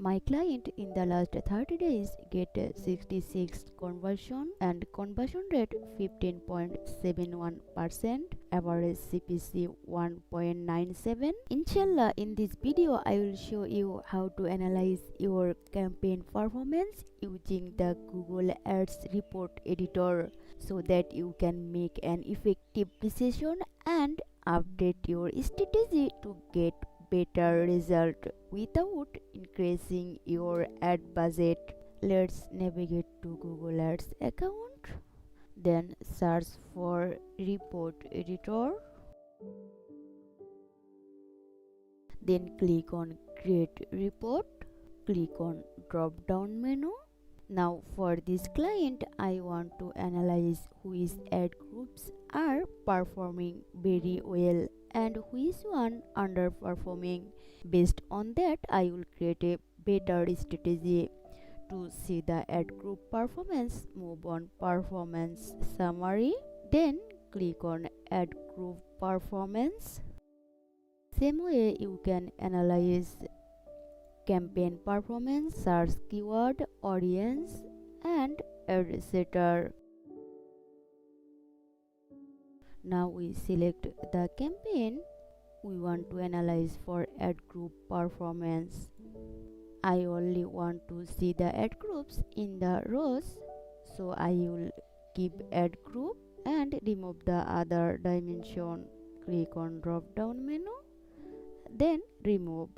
My client in the last 30 days get 66 conversion and conversion rate 15.71%, average CPC 1.97. Inshallah, in this video I will show you how to analyze your campaign performance using the Google Ads report editor so that you can make an effective decision and update your strategy to get better result without increasing your ad budget. Let's navigate to Google Ads account, then search for report editor, then click on create report, click on drop down menu. Now for this client I want to analyze which ad groups are performing very well and which one underperforming. Based on that I will create a better strategy. To see the ad group performance, move on performance summary, then click on ad group performance. Same way you can analyze campaign performance, search keyword, audience and etc. Now we select the campaign we want to analyze for ad group performance. I only want to see the ad groups in the rows, so I will keep ad group and remove the other dimension. Click on drop down menu, then remove.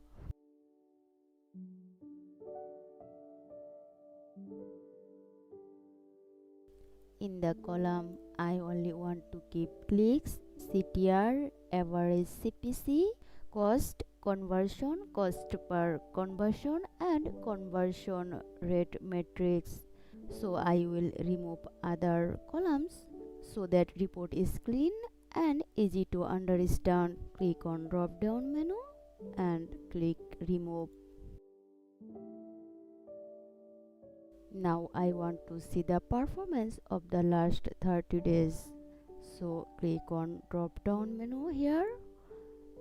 In the column I only want to keep clicks, CTR, average CPC, cost, conversion, cost per conversion and conversion rate matrix. So I will remove other columns so that report is clean and easy to understand. Click on drop down menu and click remove. Now I want to see the performance of the last 30 days. So click on drop down menu here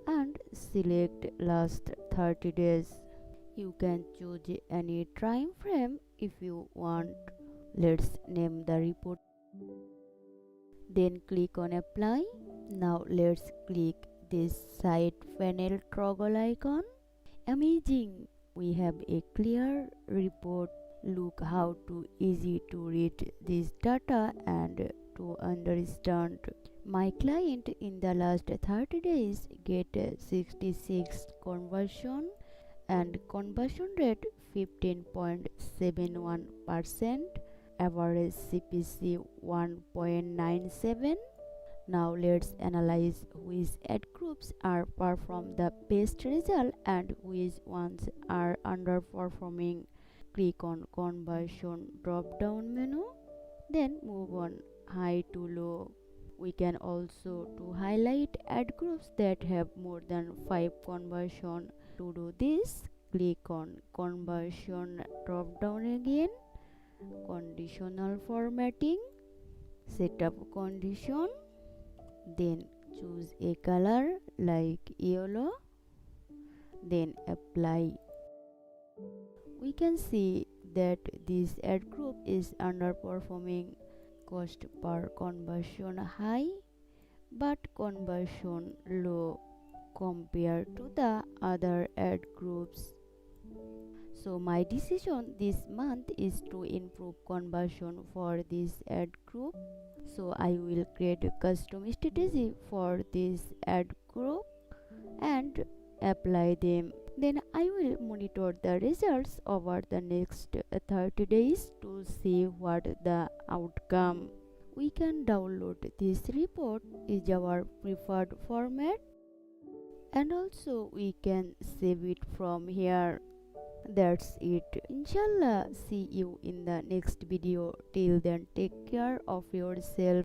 and select last 30 days. You can choose any time frame if you want. Let's name the report. Then click on apply. Now let's click this side panel toggle icon. Amazing! We have a clear report. Look how easy to read this data and to understand. My client in the last 30 days get 66 conversion and conversion rate 15.71%, average CPC 1.97. Now let's analyze which ad groups are perform the best result and which ones are underperforming. Click on conversion drop down menu, then move on high to low. We can also to highlight ad groups that have more than 5 conversion. To do this, click on conversion drop down again, conditional formatting, setup condition, then choose a color like yellow, then apply. We can see that this ad group is underperforming. Cost per conversion high but conversion low compared to the other ad groups. So my decision this month is to improve conversion for this ad group. So I will create a custom strategy for this ad group and apply them. Then I will monitor the results over the next 30 days to see what the outcome. We can download this report is our preferred format and also we can save it from here. That's it. Inshallah, see you in the next video. Till then, take care of yourself.